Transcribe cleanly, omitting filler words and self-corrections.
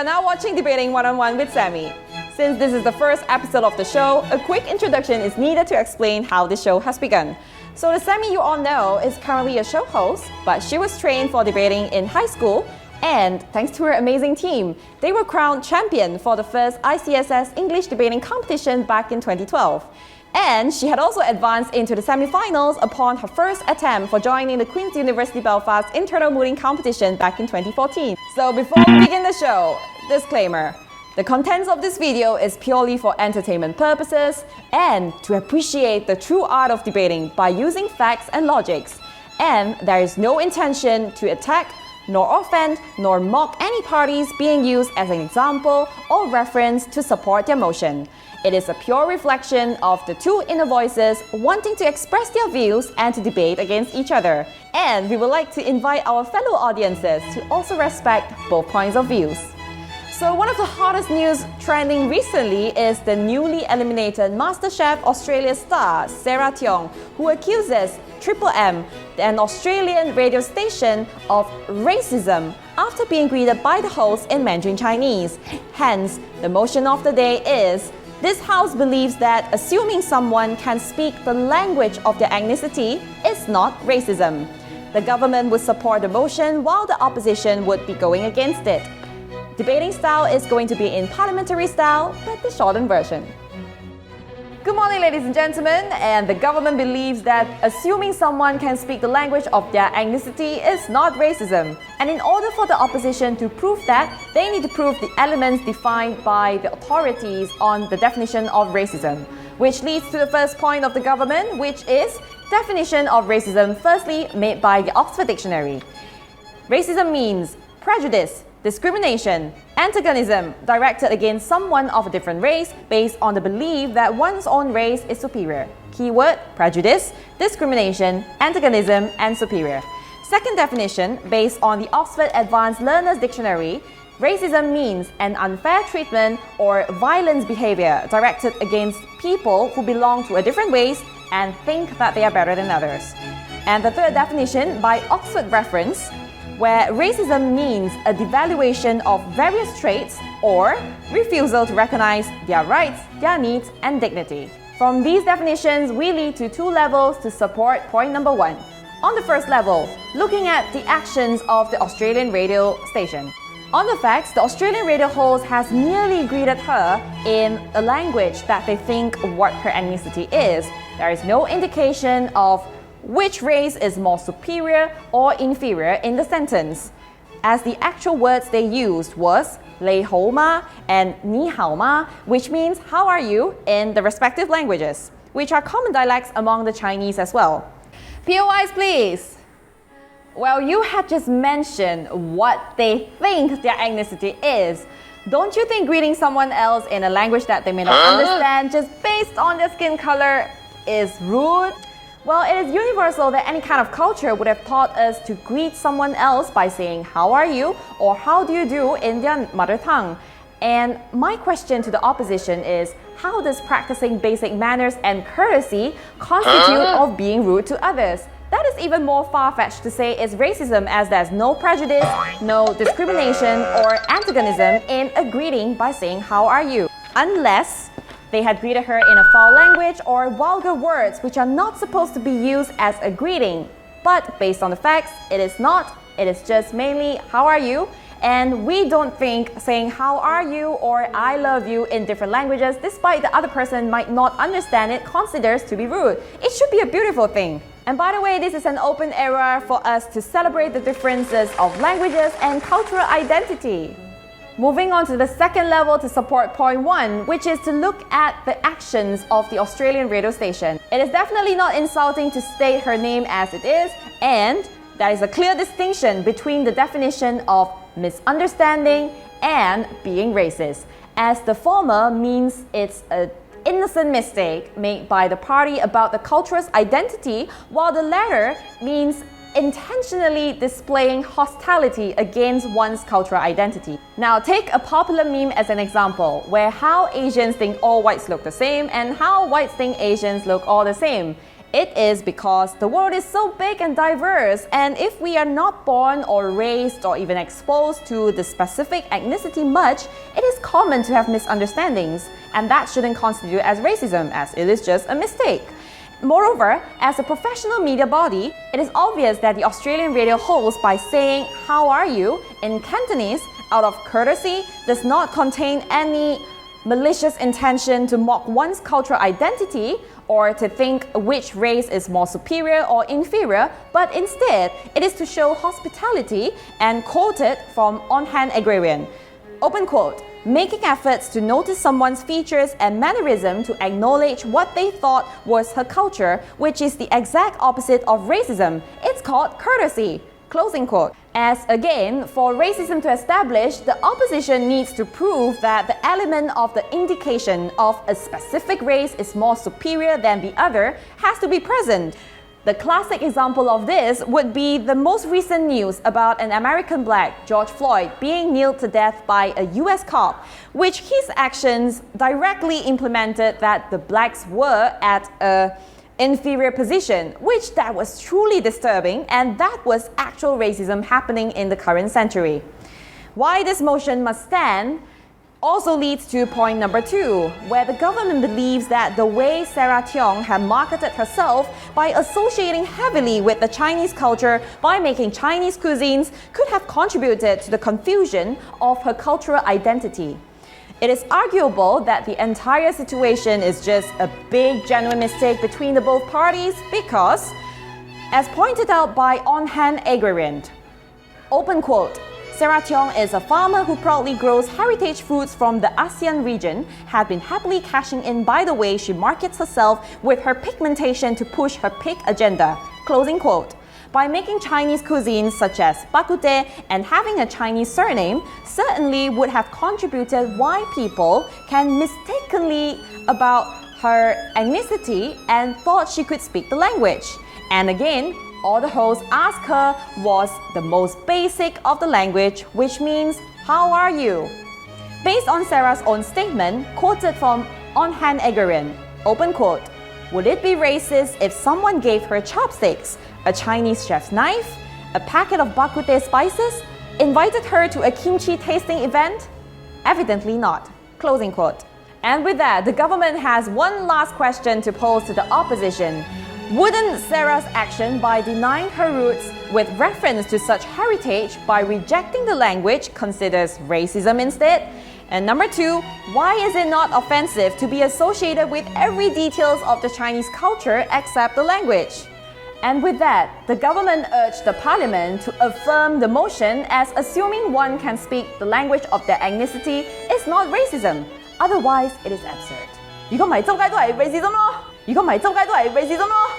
are now watching Debating One-on-One with Sammie. Since this is the first episode of the show, a quick introduction is needed to explain how the show has begun. So the Sammie you all know is currently a show host, but she was trained for debating in high school, and thanks to her amazing team, they were crowned champion for the first ICSS English debating competition back in 2012. And she had also advanced into the semi-finals upon her first attempt for joining the Queen's University Belfast internal mooting competition back in 2014. So before we begin the show, disclaimer. The contents of this video is purely for entertainment purposes and to appreciate the true art of debating by using facts and logics. And there is no intention to attack, nor offend, nor mock any parties being used as an example or reference to support their motion. It is a pure reflection of the two inner voices wanting to express their views and to debate against each other. And we would like to invite our fellow audiences to also respect both points of views. So one of the hottest news trending recently is the newly eliminated MasterChef Australia star Sarah Tiong, who accuses Triple M, an Australian radio station, of racism after being greeted by the host in Mandarin Chinese. Hence, the motion of the day is, this house believes that assuming someone can speak the language of their ethnicity is not racism. The government would support the motion while the opposition would be going against it. Debating style is going to be in parliamentary style, but the shortened version. Good morning, ladies and gentlemen, and the government believes that assuming someone can speak the language of their ethnicity is not racism. And in order for the opposition to prove that, they need to prove the elements defined by the authorities on the definition of racism. Which leads to the first point of the government, which is definition of racism, firstly made by the Oxford Dictionary. Racism means prejudice, discrimination, antagonism directed against someone of a different race based on the belief that one's own race is superior. Keyword: prejudice, discrimination, antagonism, and superior. Second definition, based on the Oxford Advanced Learners Dictionary, racism means an unfair treatment or violent behavior directed against people who belong to a different race and think that they are better than others. And the third definition, by Oxford reference, where racism means a devaluation of various traits or refusal to recognize their rights, their needs, and dignity. From these definitions, we lead to two levels to support point number one. On the first level, looking at the actions of the Australian radio station. On the facts, the Australian radio host has merely greeted her in a language that they think what her ethnicity is. There is no indication of which race is more superior or inferior in the sentence, as the actual words they used was "lei hou ma" and "ni hao ma", which means "how are you" in the respective languages, which are common dialects among the Chinese as well. POIs, please. Well, you had just mentioned what they think their ethnicity is. Don't you think greeting someone else in a language that they may not understand just based on their skin color is rude? Well, it is universal that any kind of culture would have taught us to greet someone else by saying "how are you" or "how do you do" in their mother tongue. And my question to the opposition is, how does practicing basic manners and courtesy constitute of being rude to others? That is even more far-fetched to say is racism, as there's no prejudice, no discrimination or antagonism in a greeting by saying "how are you," unless they had greeted her in a foul language or vulgar words which are not supposed to be used as a greeting. But based on the facts, it is not. It is just mainly "how are you?" And we don't think saying "how are you" or "I love you" in different languages, despite the other person might not understand it, considers to be rude. It should be a beautiful thing. And by the way, this is an open era for us to celebrate the differences of languages and cultural identity. Moving on to the second level to support point one, which is to look at the actions of the Australian radio station. It is definitely not insulting to state her name as it is, and there is a clear distinction between the definition of misunderstanding and being racist, as the former means it's an innocent mistake made by the party about the culture's identity, while the latter means intentionally displaying hostility against one's cultural identity. Now, take a popular meme as an example, where how Asians think all whites look the same and how whites think Asians look all the same. It is because the world is so big and diverse, and if we are not born or raised or even exposed to the specific ethnicity much, it is common to have misunderstandings, and that shouldn't constitute as racism, as it is just a mistake. Moreover, as a professional media body, it is obvious that the Australian radio host, by saying "How are you?" in Cantonese out of courtesy, does not contain any malicious intention to mock one's cultural identity or to think which race is more superior or inferior, but instead it is to show hospitality and quoted from On Hand Agrarian. Open quote, making efforts to notice someone's features and mannerism to acknowledge what they thought was her culture, which is the exact opposite of racism. It's called courtesy. Closing quote. As again, for racism to establish, the opposition needs to prove that the element of the indication of a specific race is more superior than the other has to be present. The classic example of this would be the most recent news about an American black, George Floyd, being nailed to death by a US cop, which his actions directly implemented that the blacks were at a inferior position, which that was truly disturbing, and that was actual racism happening in the current century. Why this motion must stand also leads to point number 2, where the government believes that the way Sarah Tiong had marketed herself by associating heavily with the Chinese culture by making Chinese cuisines could have contributed to the confusion of her cultural identity. It is arguable that the entire situation is just a big genuine mistake between the both parties because, as pointed out by On Hand Agrarian, open quote, Sarah Tiong is a farmer who proudly grows heritage foods from the ASEAN region, had been happily cashing in by the way she markets herself with her pigmentation to push her pig agenda. Closing quote. By making Chinese cuisines such as bak kut teh and having a Chinese surname certainly would have contributed why people can mistakenly about her ethnicity and thought she could speak the language. And again, all the host asked her was the most basic of the language, which means, how are you? Based on Sarah's own statement, quoted from On Hand Agrarian, open quote, would it be racist if someone gave her chopsticks, a Chinese chef's knife, a packet of bak kut teh spices, invited her to a kimchi tasting event? Evidently not. Closing quote. And with that, the government has one last question to pose to the opposition. Wouldn't Sarah's action by denying her roots with reference to such heritage by rejecting the language considers racism instead? And number 2, why is it not offensive to be associated with every details of the Chinese culture except the language? And with that, the government urged the parliament to affirm the motion as assuming one can speak the language of their ethnicity is not racism. Otherwise, it is absurd. 如果唔係周街都係 racism 咯，如果唔係周街都係 racism 咯。